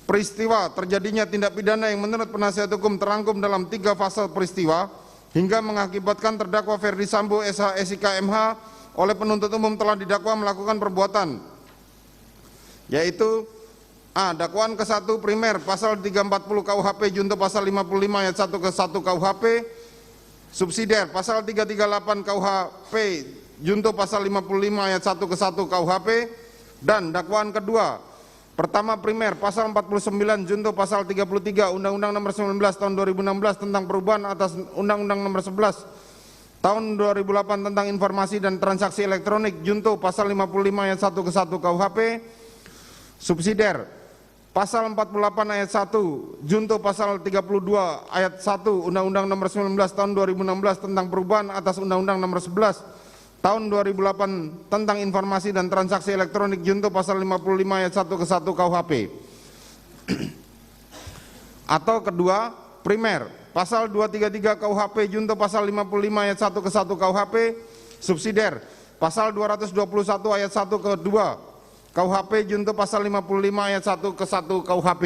peristiwa terjadinya tindak pidana yang menurut penasihat hukum terangkum dalam 3 fase peristiwa hingga mengakibatkan terdakwa Ferdi Sambo SH SIK MH oleh penuntut umum telah didakwa melakukan perbuatan, yaitu A. Dakwaan ke-1 primer pasal 340 KUHP junto pasal 55 ayat 1 ke 1 KUHP, subsidiar pasal 338 KUHP junto pasal 55 ayat 1 ke 1 KUHP, dan dakwaan kedua pertama primer pasal 49 junto pasal 33 Undang-Undang Nomor 19 Tahun 2016 tentang perubahan atas Undang-Undang Nomor 11 Tahun 2008 tentang informasi dan transaksi elektronik junto pasal 55 ayat 1 ke 1 KUHP, subsidiar pasal 48 ayat 1 junto pasal 32 ayat 1 Undang-Undang Nomor 19 Tahun 2016 tentang perubahan atas Undang-Undang Nomor 11 Tahun 2008 tentang informasi dan transaksi elektronik junto pasal 55 ayat 1 ke 1 KUHP. Atau kedua, primer pasal 233 KUHP junto pasal 55 ayat 1 ke 1 KUHP, subsidiar pasal 221 ayat 1 ke 2 KUHP junto pasal 55 ayat 1 ke 1 KUHP.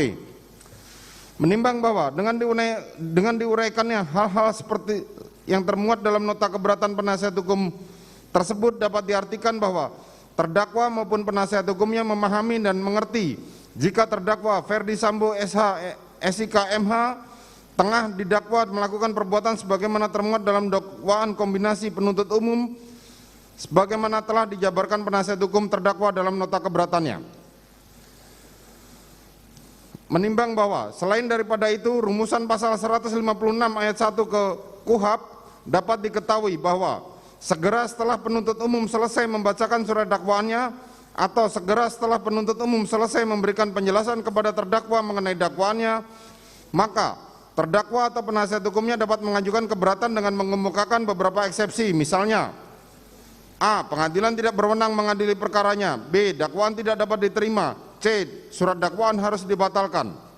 Menimbang bahwa dengan diuraikannya hal-hal seperti yang termuat dalam nota keberatan penasihat hukum tersebut dapat diartikan bahwa terdakwa maupun penasihat hukumnya memahami dan mengerti jika terdakwa Ferdi Sambo SH SIK MH tengah didakwa melakukan perbuatan sebagaimana termuat dalam dakwaan kombinasi penuntut umum sebagaimana telah dijabarkan penasihat hukum terdakwa dalam nota keberatannya. Menimbang bahwa selain daripada itu rumusan pasal 156 ayat 1 ke KUHP dapat diketahui bahwa segera setelah penuntut umum selesai membacakan surat dakwaannya atau segera setelah penuntut umum selesai memberikan penjelasan kepada terdakwa mengenai dakwaannya, maka terdakwa atau penasihat hukumnya dapat mengajukan keberatan dengan mengemukakan beberapa eksepsi, misalnya A. Pengadilan tidak berwenang mengadili perkaranya, B. Dakwaan tidak dapat diterima, C. Surat dakwaan harus dibatalkan.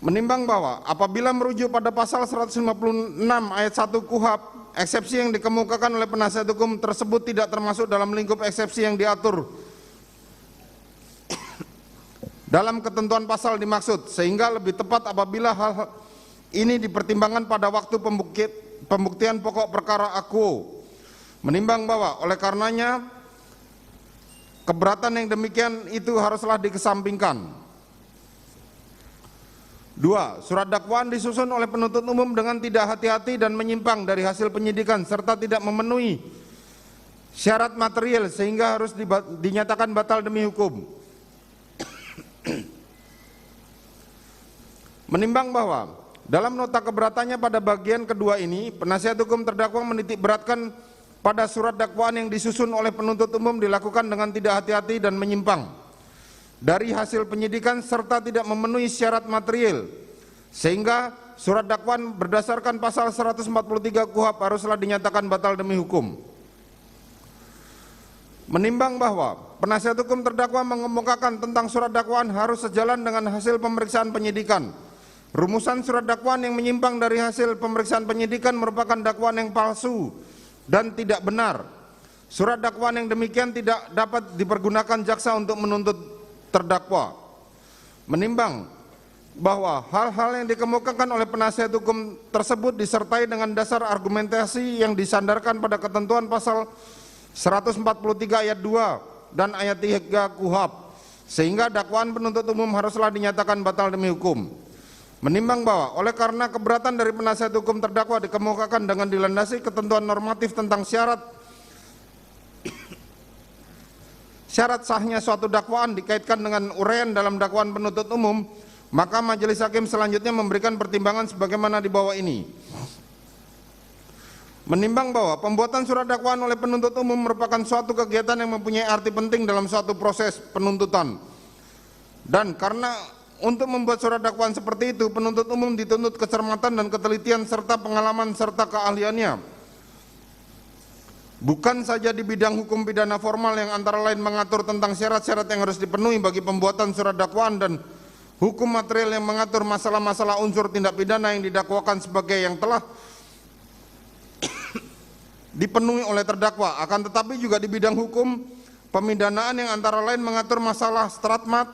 Menimbang bahwa apabila merujuk pada pasal 156 ayat 1 KUHP, eksepsi yang dikemukakan oleh penasihat hukum tersebut tidak termasuk dalam lingkup eksepsi yang diatur dalam ketentuan pasal dimaksud, sehingga lebih tepat apabila hal ini dipertimbangkan pada waktu pembuktian pokok perkara akuo. Menimbang bahwa oleh karenanya keberatan yang demikian itu haruslah dikesampingkan. 2. Surat dakwaan disusun oleh penuntut umum dengan tidak hati-hati dan menyimpang dari hasil penyidikan serta tidak memenuhi syarat material sehingga harus dinyatakan batal demi hukum. Menimbang bahwa dalam nota keberatannya pada bagian kedua ini, penasihat hukum terdakwa menitik beratkan pada surat dakwaan yang disusun oleh penuntut umum dilakukan dengan tidak hati-hati dan menyimpang dari hasil penyidikan serta tidak memenuhi syarat material, sehingga surat dakwaan berdasarkan pasal 143 KUHP haruslah dinyatakan batal demi hukum. Menimbang bahwa penasihat hukum terdakwa mengemukakan tentang surat dakwaan harus sejalan dengan hasil pemeriksaan penyidikan, rumusan surat dakwaan yang menyimpang dari hasil pemeriksaan penyidikan merupakan dakwaan yang palsu dan tidak benar. Surat dakwaan yang demikian tidak dapat dipergunakan jaksa untuk menuntut terdakwa. Menimbang bahwa hal-hal yang dikemukakan oleh penasihat hukum tersebut disertai dengan dasar argumentasi yang disandarkan pada ketentuan pasal 143 ayat 2 dan ayat 3 KUHP, sehingga dakwaan penuntut umum haruslah dinyatakan batal demi hukum. Menimbang bahwa oleh karena keberatan dari penasihat hukum terdakwa dikemukakan dengan dilandasi ketentuan normatif tentang syarat sahnya suatu dakwaan dikaitkan dengan uraian dalam dakwaan penuntut umum, maka majelis hakim selanjutnya memberikan pertimbangan sebagaimana di bawah ini. Menimbang bahwa pembuatan surat dakwaan oleh penuntut umum merupakan suatu kegiatan yang mempunyai arti penting dalam suatu proses penuntutan, dan karena untuk membuat surat dakwaan seperti itu penuntut umum dituntut kecermatan dan ketelitian serta pengalaman serta keahliannya, bukan saja di bidang hukum pidana formal yang antara lain mengatur tentang syarat-syarat yang harus dipenuhi bagi pembuatan surat dakwaan dan hukum material yang mengatur masalah-masalah unsur tindak pidana yang didakwakan sebagai yang telah dipenuhi oleh terdakwa, akan tetapi juga di bidang hukum pemidanaan yang antara lain mengatur masalah stratmat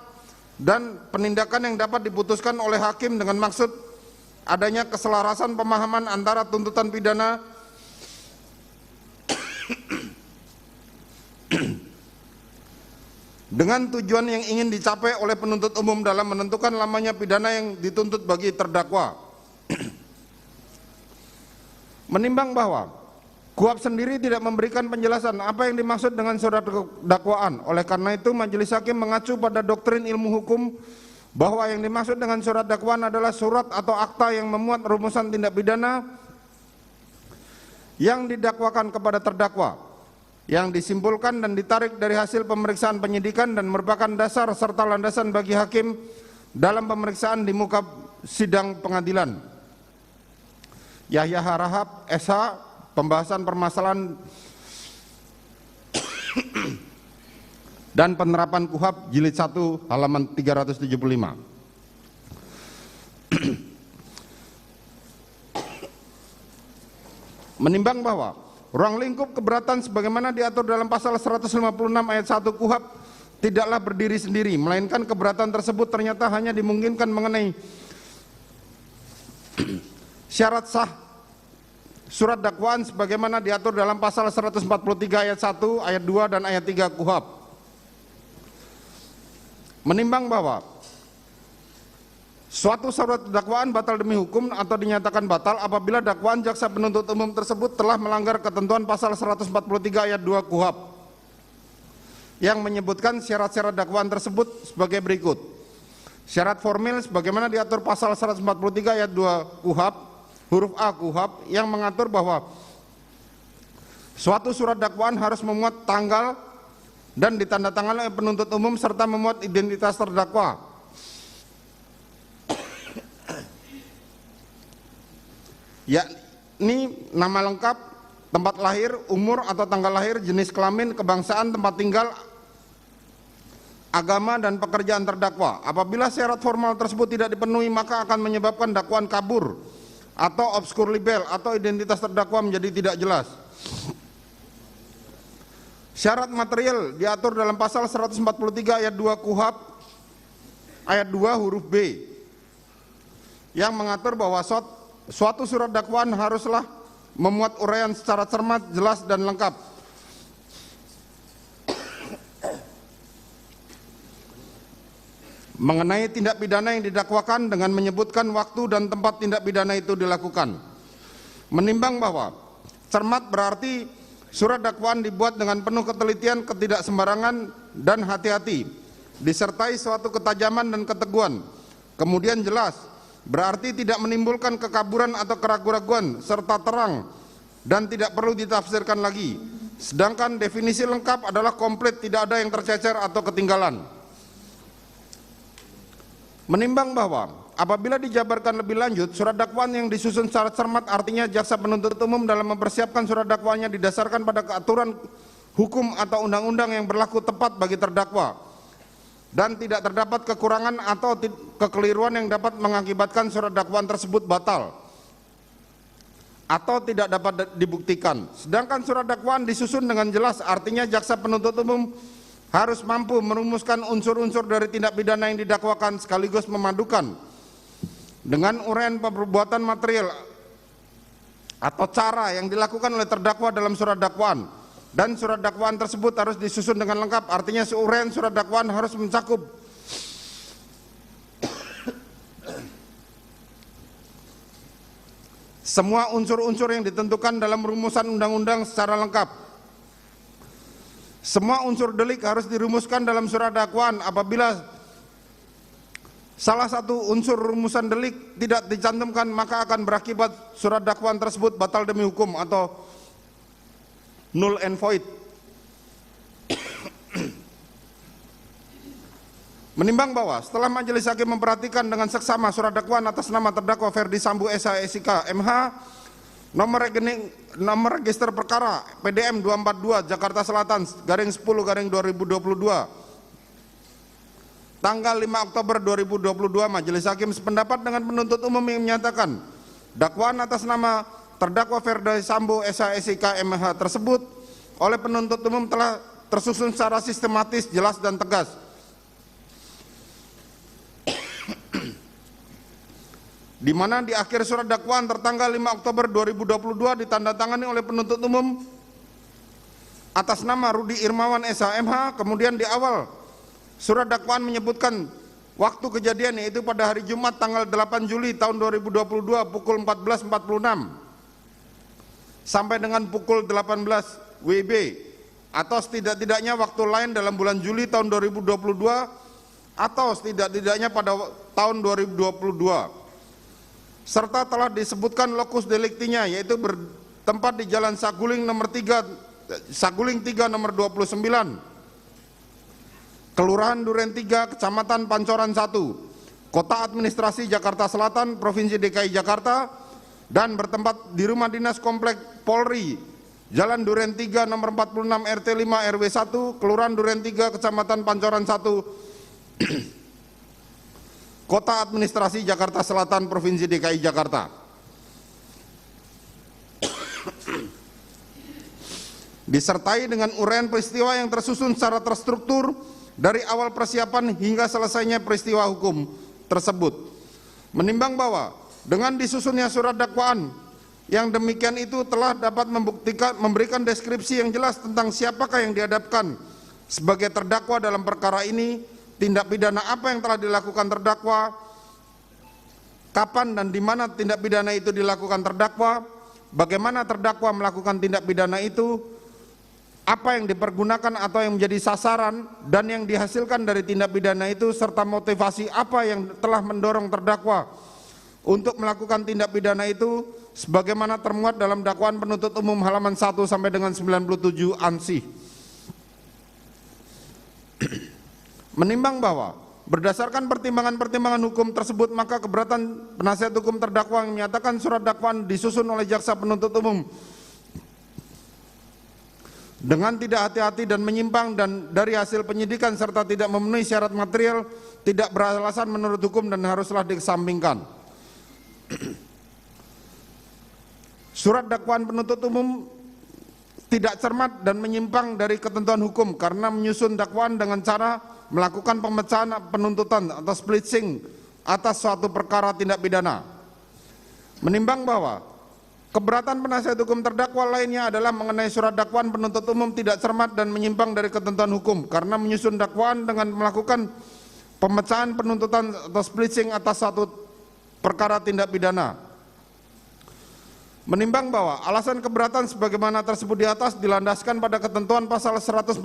dan penindakan yang dapat diputuskan oleh hakim dengan maksud adanya keselarasan pemahaman antara tuntutan pidana dengan tujuan yang ingin dicapai oleh penuntut umum dalam menentukan lamanya pidana yang dituntut bagi terdakwa. Menimbang bahwa KUHP sendiri tidak memberikan penjelasan apa yang dimaksud dengan surat dakwaan. Oleh karena itu, majelis hakim mengacu pada doktrin ilmu hukum bahwa yang dimaksud dengan surat dakwaan adalah surat atau akta yang memuat rumusan tindak pidana yang didakwakan kepada terdakwa, yang disimpulkan dan ditarik dari hasil pemeriksaan penyidikan dan merupakan dasar serta landasan bagi hakim dalam pemeriksaan di muka sidang pengadilan. Yahya Harahap, SH, pembahasan permasalahan dan penerapan KUHP jilid 1 halaman 375. Menimbang bahwa ruang lingkup keberatan sebagaimana diatur dalam pasal 156 ayat 1 KUHP tidaklah berdiri sendiri, melainkan keberatan tersebut ternyata hanya dimungkinkan mengenai syarat sah surat dakwaan sebagaimana diatur dalam pasal 143 ayat 1, ayat 2 dan ayat 3 KUHP. Menimbang bahwa suatu surat dakwaan batal demi hukum atau dinyatakan batal apabila dakwaan jaksa penuntut umum tersebut telah melanggar ketentuan pasal 143 ayat 2 KUHP yang menyebutkan syarat-syarat dakwaan tersebut sebagai berikut. Syarat formil sebagaimana diatur pasal 143 ayat 2 KUHP huruf A KUHP yang mengatur bahwa suatu surat dakwaan harus memuat tanggal dan ditandatangani oleh penuntut umum serta memuat identitas terdakwa. Yakni nama lengkap, tempat lahir, umur atau tanggal lahir, jenis kelamin, kebangsaan, tempat tinggal, agama dan pekerjaan terdakwa. Apabila syarat formal tersebut tidak dipenuhi maka akan menyebabkan dakwaan kabur atau obskur libel atau identitas terdakwa menjadi tidak jelas. Syarat material diatur dalam pasal 143 ayat 2 KUHP ayat 2 huruf B yang mengatur bahwa suatu surat dakwaan haruslah memuat uraian secara cermat, jelas dan lengkap mengenai tindak pidana yang didakwakan dengan menyebutkan waktu dan tempat tindak pidana itu dilakukan. Menimbang bahwa cermat berarti surat dakwaan dibuat dengan penuh ketelitian, ketidaksembarangan dan hati-hati, disertai suatu ketajaman dan keteguhan. Kemudian jelas berarti tidak menimbulkan kekaburan atau keraguan-raguan serta terang dan tidak perlu ditafsirkan lagi. Sedangkan definisi lengkap adalah komplit, tidak ada yang tercecer atau ketinggalan. Menimbang bahwa apabila dijabarkan lebih lanjut, surat dakwaan yang disusun secara cermat artinya jaksa penuntut umum dalam mempersiapkan surat dakwaannya didasarkan pada keaturan hukum atau undang-undang yang berlaku tepat bagi terdakwa dan tidak terdapat kekurangan atau kekeliruan yang dapat mengakibatkan surat dakwaan tersebut batal atau tidak dapat dibuktikan. Sedangkan surat dakwaan disusun dengan jelas artinya jaksa penuntut umum harus mampu merumuskan unsur-unsur dari tindak pidana yang didakwakan sekaligus memadukan dengan uraian perbuatan material atau cara yang dilakukan oleh terdakwa dalam surat dakwaan, dan surat dakwaan tersebut harus disusun dengan lengkap, artinya uraian surat dakwaan harus mencakup semua unsur-unsur yang ditentukan dalam rumusan undang-undang secara lengkap. Semua unsur delik harus dirumuskan dalam surat dakwaan. Apabila salah satu unsur rumusan delik tidak dicantumkan maka akan berakibat surat dakwaan tersebut batal demi hukum atau null and void. Menimbang bahwa setelah majelis hakim memperhatikan dengan seksama surat dakwaan atas nama terdakwa Ferdi Sambo SH SIK MH nomor register perkara PDM 242 Jakarta Selatan garing 10 garing 2022 tanggal 5 Oktober 2022, majelis hakim sependapat dengan penuntut umum yang menyatakan dakwaan atas nama terdakwa Ferdi Sambo SH SIK MH tersebut oleh penuntut umum telah tersusun secara sistematis, jelas, dan tegas. Di mana di akhir surat dakwaan tertanggal 5 Oktober 2022 ditandatangani oleh penuntut umum atas nama Rudi Irmawan SH.MH. Kemudian di awal surat dakwaan menyebutkan waktu kejadian, yaitu pada hari Jumat tanggal 8 Juli tahun 2022 pukul 14.46 sampai dengan pukul 18 WIB, atau setidak-tidaknya waktu lain dalam bulan Juli tahun 2022 atau setidak-tidaknya pada tahun 2022. Serta telah disebutkan lokus deliktinya, yaitu bertempat di Jalan Saguling nomor 3 nomor 29, Kelurahan Duren 3, Kecamatan Pancoran 1, Kota Administrasi Jakarta Selatan, Provinsi DKI Jakarta, dan bertempat di Rumah Dinas Komplek Polri, Jalan Duren 3 nomor 46 RT 5 RW 1, Kelurahan Duren 3, Kecamatan Pancoran 1, Kota Administrasi Jakarta Selatan, Provinsi DKI Jakarta. Disertai dengan uraian peristiwa yang tersusun secara terstruktur dari awal persiapan hingga selesainya peristiwa hukum tersebut. Menimbang bahwa dengan disusunnya surat dakwaan yang demikian itu telah dapat memberikan deskripsi yang jelas tentang siapakah yang dihadapkan sebagai terdakwa dalam perkara ini, tindak pidana apa yang telah dilakukan terdakwa, kapan dan di mana tindak pidana itu dilakukan terdakwa, bagaimana terdakwa melakukan tindak pidana itu, apa yang dipergunakan atau yang menjadi sasaran dan yang dihasilkan dari tindak pidana itu, serta motivasi apa yang telah mendorong terdakwa untuk melakukan tindak pidana itu, sebagaimana termuat dalam dakwaan penuntut umum halaman 1 sampai dengan 97 ansih. Menimbang bahwa berdasarkan pertimbangan-pertimbangan hukum tersebut, maka keberatan penasihat hukum terdakwa yang menyatakan surat dakwaan disusun oleh jaksa penuntut umum dengan tidak hati-hati dan menyimpang dan dari hasil penyidikan serta tidak memenuhi syarat material, tidak beralasan menurut hukum dan haruslah dikesampingkan. Surat dakwaan penuntut umum tidak cermat dan menyimpang dari ketentuan hukum karena menyusun dakwaan dengan cara melakukan pemecahan penuntutan atau splitting atas suatu perkara tindak pidana. Menimbang bahwa keberatan penasihat hukum terdakwa lainnya adalah mengenai surat dakwaan penuntut umum tidak cermat dan menyimpang dari ketentuan hukum karena menyusun dakwaan dengan melakukan pemecahan penuntutan atau splitting atas suatu perkara tindak pidana. Menimbang bahwa alasan keberatan sebagaimana tersebut di atas dilandaskan pada ketentuan pasal 141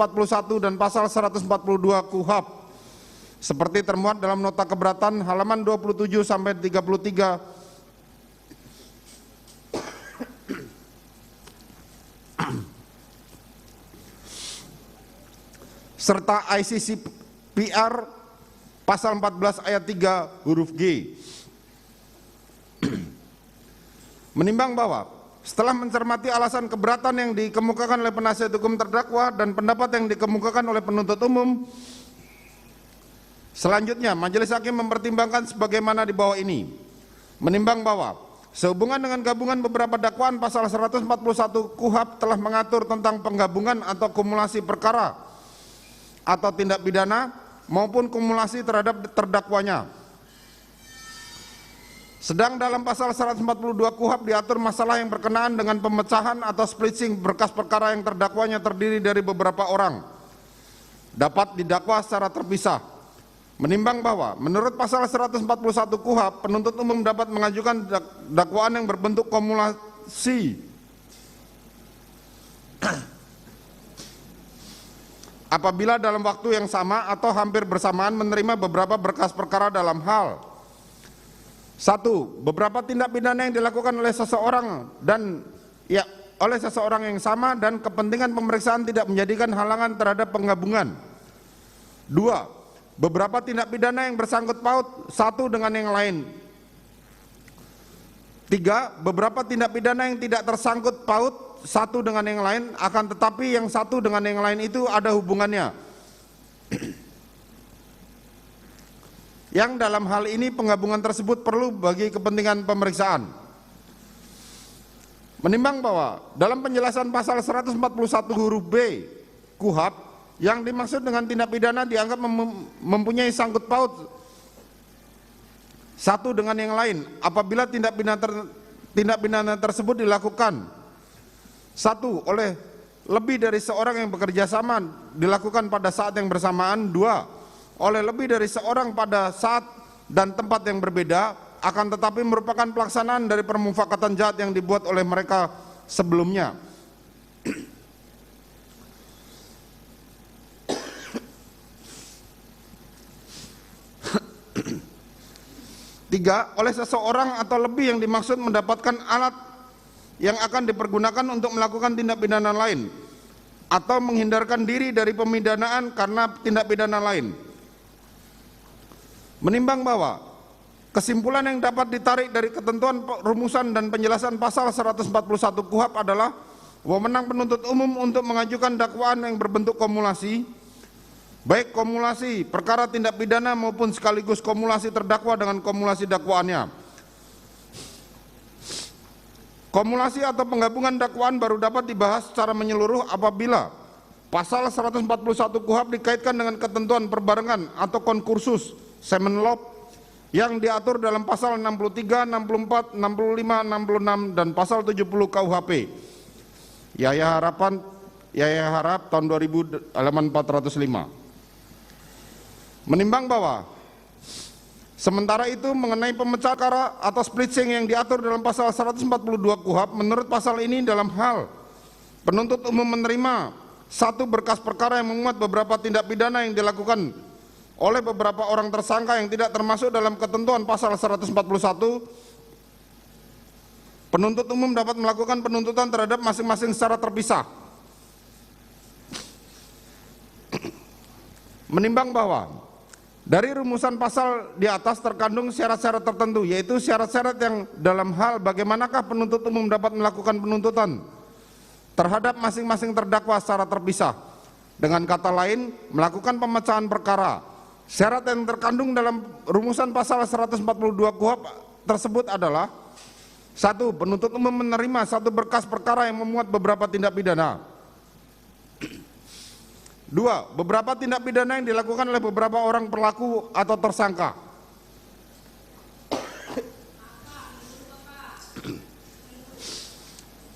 dan pasal 142 KUHP seperti termuat dalam nota keberatan halaman 27 sampai 33 serta ICCPR pasal 14 ayat 3 huruf G. Menimbang bahwa setelah mencermati alasan keberatan yang dikemukakan oleh penasihat hukum terdakwa dan pendapat yang dikemukakan oleh penuntut umum, selanjutnya majelis hakim mempertimbangkan sebagaimana di bawah ini. Menimbang bahwa sehubungan dengan gabungan beberapa dakwaan pasal 141 KUHP telah mengatur tentang penggabungan atau kumulasi perkara atau tindak pidana maupun kumulasi terhadap terdakwanya. Sedang dalam pasal 142 KUHP diatur masalah yang berkenaan dengan pemecahan atau splitting berkas perkara yang terdakwanya terdiri dari beberapa orang, dapat didakwa secara terpisah. Menimbang bahwa menurut pasal 141 KUHP penuntut umum dapat mengajukan dakwaan yang berbentuk kumulasi apabila dalam waktu yang sama atau hampir bersamaan menerima beberapa berkas perkara dalam hal: 1. Beberapa tindak pidana yang dilakukan oleh seseorang oleh seseorang yang sama dan kepentingan pemeriksaan tidak menjadikan halangan terhadap penggabungan. 2. Beberapa tindak pidana yang bersangkut paut satu dengan yang lain. 3. Beberapa tindak pidana yang tidak tersangkut paut satu dengan yang lain, akan tetapi yang satu dengan yang lain itu ada hubungannya. Yang dalam hal ini penggabungan tersebut perlu bagi kepentingan pemeriksaan. Menimbang bahwa dalam penjelasan pasal 141 huruf B KUHP Yang dimaksud dengan tindak pidana dianggap mempunyai sangkut paut satu dengan yang lain apabila tindak pidana tersebut dilakukan satu oleh lebih dari seorang yang bekerja sama dilakukan pada saat yang bersamaan, dua oleh lebih dari seorang pada saat dan tempat yang berbeda, akan tetapi merupakan pelaksanaan dari permufakatan jahat yang dibuat oleh mereka sebelumnya. Tiga, oleh seseorang atau lebih yang dimaksud mendapatkan alat yang akan dipergunakan untuk melakukan tindak pidana lain atau menghindarkan diri dari pemidanaan karena tindak pidana lain. Menimbang bahwa kesimpulan yang dapat ditarik dari ketentuan rumusan dan penjelasan pasal 141 KUHP adalah wewenang penuntut umum untuk mengajukan dakwaan yang berbentuk kumulasi, baik kumulasi perkara tindak pidana maupun sekaligus kumulasi terdakwa dengan kumulasi dakwaannya. Kumulasi atau penggabungan dakwaan baru dapat dibahas secara menyeluruh apabila pasal 141 KUHP dikaitkan dengan ketentuan perbarengan atau konkursus semen law yang diatur dalam pasal 63, 64, 65, 66 dan pasal 70 KUHP. Yaya Harap tahun 2000 halaman 405. Menimbang bahwa sementara itu mengenai pemecahan perkara atau splitsing yang diatur dalam pasal 142 KUHP, menurut pasal ini dalam hal penuntut umum menerima satu berkas perkara yang memuat beberapa tindak pidana yang dilakukan oleh beberapa orang tersangka yang tidak termasuk dalam ketentuan pasal 141, penuntut umum dapat melakukan penuntutan terhadap masing-masing secara terpisah. Menimbang bahwa dari rumusan pasal di atas terkandung syarat-syarat tertentu, yaitu syarat-syarat yang dalam hal bagaimanakah penuntut umum dapat melakukan penuntutan terhadap masing-masing terdakwa secara terpisah. Dengan kata lain, melakukan pemecahan perkara. Syarat yang terkandung dalam rumusan pasal 142 KUHP tersebut adalah: satu, penuntut umum menerima satu berkas perkara yang memuat beberapa tindak pidana. Dua, beberapa tindak pidana yang dilakukan oleh beberapa orang pelaku atau tersangka.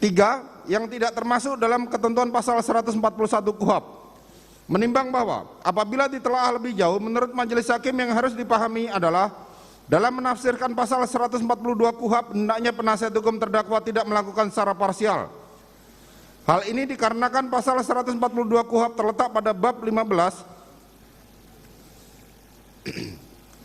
Tiga, yang tidak termasuk dalam ketentuan pasal 141 KUHP. Menimbang bahwa apabila ditelaah lebih jauh, menurut majelis hakim yang harus dipahami adalah dalam menafsirkan pasal 142 KUHP, hendaknya penasihat hukum terdakwa tidak melakukan secara parsial. Hal ini dikarenakan pasal 142 KUHP terletak pada bab 15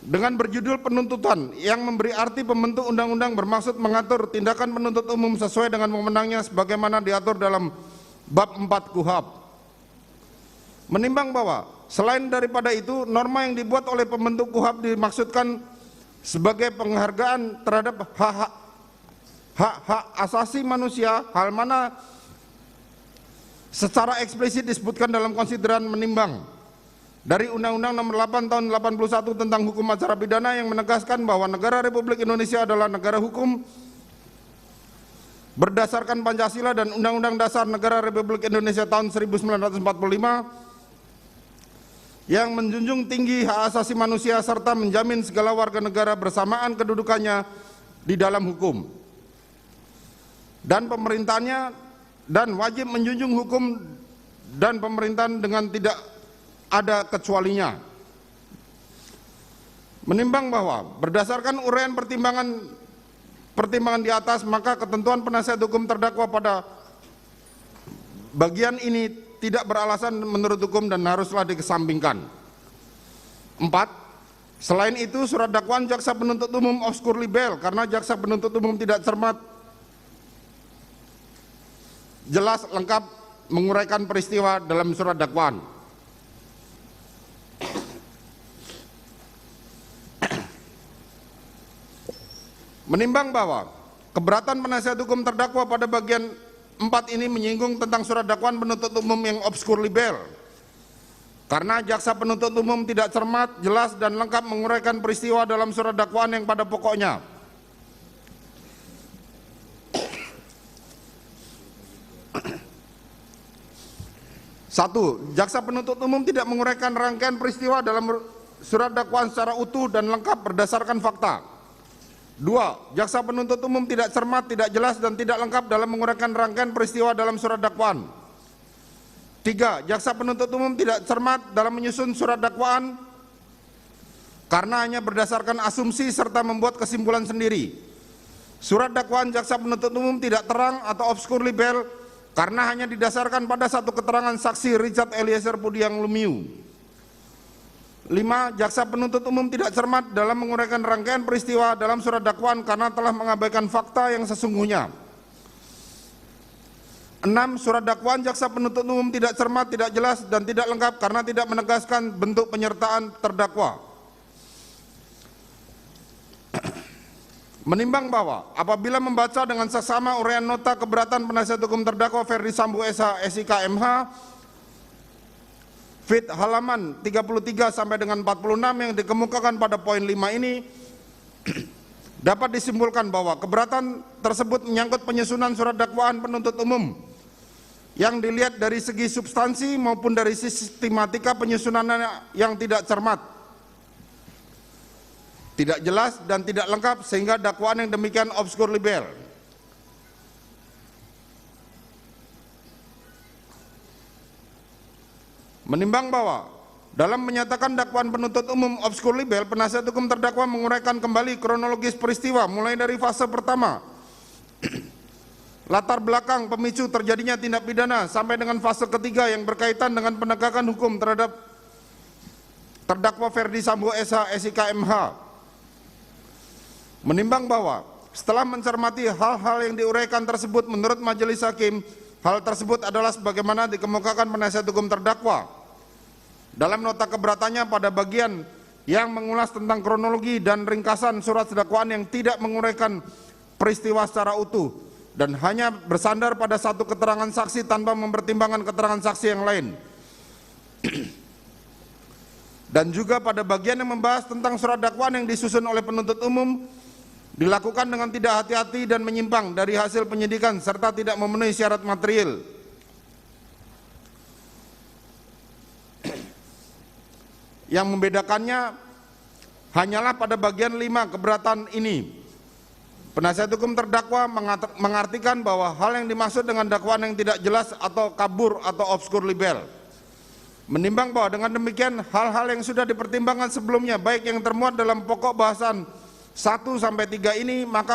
dengan berjudul penuntutan yang memberi arti pembentuk undang-undang bermaksud mengatur tindakan penuntut umum sesuai dengan wewenangnya sebagaimana diatur dalam bab 4 KUHP. Menimbang bahwa selain daripada itu, norma yang dibuat oleh pembentuk KUHP dimaksudkan sebagai penghargaan terhadap hak-hak asasi manusia, hal mana secara eksplisit disebutkan dalam konsideran menimbang dari Undang-Undang Nomor 8 Tahun 81 tentang Hukum Acara Pidana yang menegaskan bahwa negara Republik Indonesia adalah negara hukum berdasarkan Pancasila dan Undang-Undang Dasar Negara Republik Indonesia tahun 1945 yang menjunjung tinggi hak asasi manusia serta menjamin segala warga negara bersamaan kedudukannya di dalam hukum dan pemerintahnya, dan wajib menjunjung hukum dan pemerintahan dengan tidak ada kecualinya. Menimbang bahwa berdasarkan uraian pertimbangan di atas, maka ketentuan penasihat hukum terdakwa pada bagian ini tidak beralasan menurut hukum dan haruslah dikesampingkan. 4. Selain itu, surat dakwaan jaksa penuntut umum obskur libel karena jaksa penuntut umum tidak cermat, jelas, lengkap menguraikan peristiwa dalam surat dakwaan. Menimbang bahwa keberatan penasihat hukum terdakwa pada bagian 4 ini menyinggung tentang surat dakwaan penuntut umum yang obskur libel karena jaksa penuntut umum tidak cermat, jelas, dan lengkap menguraikan peristiwa dalam surat dakwaan yang pada pokoknya. 1. Jaksa penuntut umum tidak menguraikan rangkaian peristiwa dalam surat dakwaan secara utuh dan lengkap berdasarkan fakta. 2. Jaksa penuntut umum tidak cermat, tidak jelas, dan tidak lengkap dalam menguraikan rangkaian peristiwa dalam surat dakwaan. 3. Jaksa penuntut umum tidak cermat dalam menyusun surat dakwaan karena hanya berdasarkan asumsi serta membuat kesimpulan sendiri. Surat dakwaan jaksa penuntut umum tidak terang atau obskur libel karena hanya didasarkan pada satu keterangan saksi Richard Eliezer Pudiang Lumiu. 5. Jaksa penuntut umum tidak cermat dalam menguraikan rangkaian peristiwa dalam surat dakwaan karena telah mengabaikan fakta yang sesungguhnya. 6. Surat dakwaan jaksa penuntut umum tidak cermat, tidak jelas, dan tidak lengkap karena tidak menegaskan bentuk penyertaan terdakwa. Menimbang bahwa apabila membaca dengan seksama uraian nota keberatan penasihat hukum terdakwa Ferdi Sambo SH SIK MH fit halaman 33 sampai dengan 46 yang dikemukakan pada poin 5 ini dapat disimpulkan bahwa keberatan tersebut menyangkut penyusunan surat dakwaan penuntut umum yang dilihat dari segi substansi maupun dari sistematika penyusunannya yang tidak cermat, tidak jelas, dan tidak lengkap sehingga dakwaan yang demikian obskur libel. Menimbang bahwa dalam menyatakan dakwaan penuntut umum obskur libel, penasihat hukum terdakwa menguraikan kembali kronologis peristiwa mulai dari fase pertama latar belakang pemicu terjadinya tindak pidana sampai dengan fase ketiga yang berkaitan dengan penegakan hukum terhadap terdakwa Ferdi Sambo SH SIK MH. Menimbang bahwa setelah mencermati hal-hal yang diuraikan tersebut, menurut majelis hakim, hal tersebut adalah sebagaimana dikemukakan penasihat hukum terdakwa dalam nota keberatannya pada bagian yang mengulas tentang kronologi dan ringkasan surat dakwaan yang tidak menguraikan peristiwa secara utuh dan hanya bersandar pada satu keterangan saksi tanpa mempertimbangkan keterangan saksi yang lain. Dan juga pada bagian yang membahas tentang surat dakwaan yang disusun oleh penuntut umum dilakukan dengan tidak hati-hati dan menyimpang dari hasil penyidikan serta tidak memenuhi syarat material. Yang membedakannya hanyalah pada bagian 5 keberatan ini. Penasihat hukum terdakwa mengartikan bahwa hal yang dimaksud dengan dakwaan yang tidak jelas atau kabur atau obskur libel. Menimbang bahwa dengan demikian hal-hal yang sudah dipertimbangkan sebelumnya baik yang termuat dalam pokok bahasan 1 sampai 3 ini, maka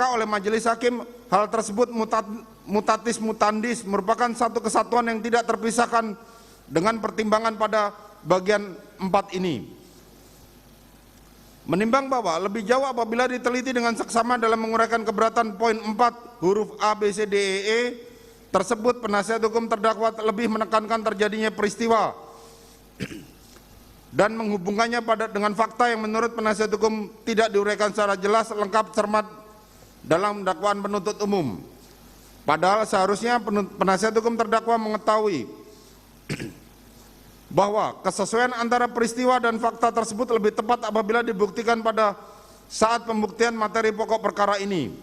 oleh majelis hakim hal tersebut mutatis mutandis merupakan satu kesatuan yang tidak terpisahkan dengan pertimbangan pada bagian 4 ini. Menimbang bahwa lebih jauh apabila diteliti dengan seksama dalam menguraikan keberatan poin 4 huruf A, B, C, D, E tersebut, penasihat hukum terdakwa lebih menekankan terjadinya peristiwa dan menghubungkannya dengan fakta yang menurut penasihat hukum tidak diuraikan secara jelas, lengkap, cermat dalam dakwaan penuntut umum. Padahal seharusnya penasihat hukum terdakwa mengetahui bahwa kesesuaian antara peristiwa dan fakta tersebut lebih tepat apabila dibuktikan pada saat pembuktian materi pokok perkara ini.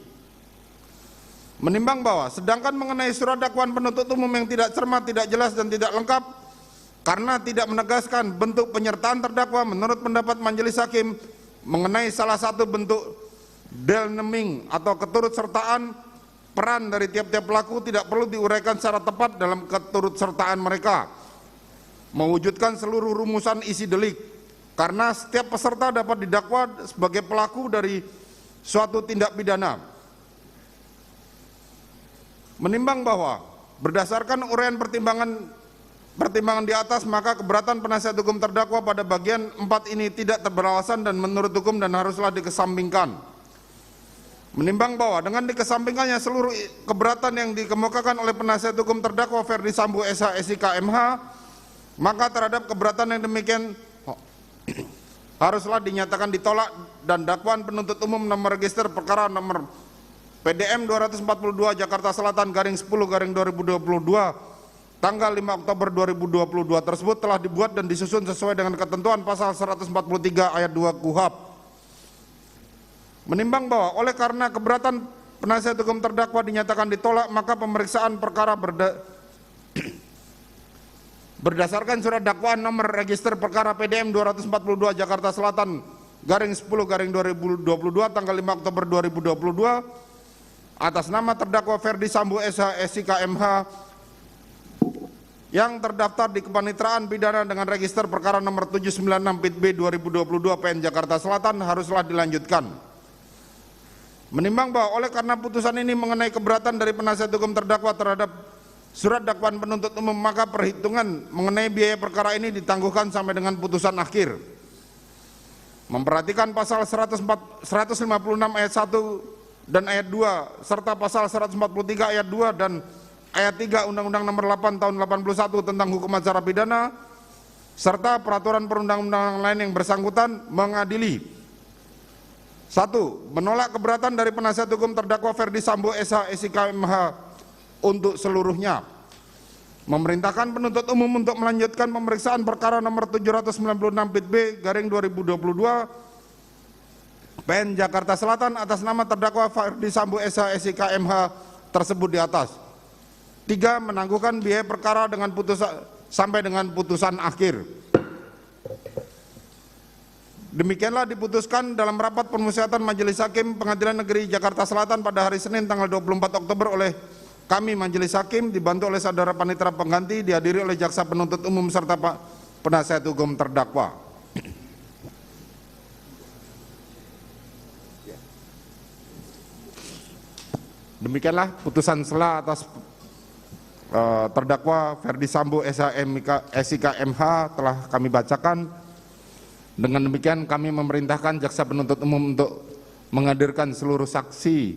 Menimbang bahwa sedangkan mengenai surat dakwaan penuntut umum yang tidak cermat, tidak jelas, dan tidak lengkap karena tidak menegaskan bentuk penyertaan terdakwa, menurut pendapat majelis hakim mengenai salah satu bentuk delneming atau keturutsertaan peran dari tiap-tiap pelaku tidak perlu diuraikan secara tepat dalam keturutsertaan mereka mewujudkan seluruh rumusan isi delik, karena setiap peserta dapat didakwa sebagai pelaku dari suatu tindak pidana. Menimbang bahwa berdasarkan uraian pertimbangan di atas, maka keberatan penasihat hukum terdakwa pada bagian 4 ini tidak beralasan dan menurut hukum dan haruslah dikesampingkan. Menimbang bahwa dengan dikesampingkannya seluruh keberatan yang dikemukakan oleh penasihat hukum terdakwa Ferdi Sambo SH SIK MH, maka terhadap keberatan yang demikian haruslah dinyatakan ditolak dan dakwaan penuntut umum nomor register perkara nomor PDM 242 Jakarta Selatan /10/2022 tanggal 5 Oktober 2022 tersebut telah dibuat dan disusun sesuai dengan ketentuan pasal 143 ayat 2 KUHP. Menimbang bahwa oleh karena keberatan penasihat hukum terdakwa dinyatakan ditolak, maka pemeriksaan perkara Berdasarkan surat dakwaan nomor register perkara PDM 242 Jakarta Selatan /10/2022 tanggal 5 Oktober 2022 atas nama terdakwa Ferdi Sambo SH SIK MH yang terdaftar di Kepaniteraan Pidana dengan register perkara nomor 796 PIT B 2022 PN Jakarta Selatan haruslah dilanjutkan. Menimbang bahwa oleh karena putusan ini mengenai keberatan dari penasihat hukum terdakwa terhadap surat dakwaan penuntut umum, maka perhitungan mengenai biaya perkara ini ditangguhkan sampai dengan putusan akhir. Memperhatikan pasal 156 ayat 1 dan ayat 2 serta pasal 143 ayat 2 dan ayat 3 Undang-Undang Nomor 8 Tahun 81 tentang Hukum Acara Pidana serta peraturan perundang-undangan lain yang bersangkutan, mengadili: 1. Menolak keberatan dari penasihat hukum terdakwa Ferdi Sambo SH SIK MH untuk seluruhnya. Memerintahkan penuntut umum untuk melanjutkan pemeriksaan perkara nomor 796 PIT B garing 2022 PN Jakarta Selatan atas nama terdakwa Ferdi Sambo SH SIK MH tersebut di atas. 3. Menangguhkan biaya perkara dengan sampai dengan putusan akhir. Demikianlah diputuskan dalam rapat permusyawaratan Majelis Hakim Pengadilan Negeri Jakarta Selatan pada hari Senin tanggal 24 Oktober oleh kami Majelis Hakim dibantu oleh saudara panitera pengganti, dihadiri oleh jaksa penuntut umum serta penasihat hukum terdakwa. Demikianlah putusan sela atas terdakwa Ferdi Sambo SIK MH telah kami bacakan. Dengan demikian kami memerintahkan jaksa penuntut umum untuk menghadirkan seluruh saksi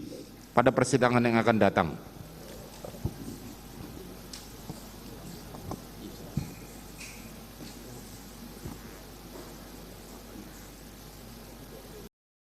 pada persidangan yang akan datang.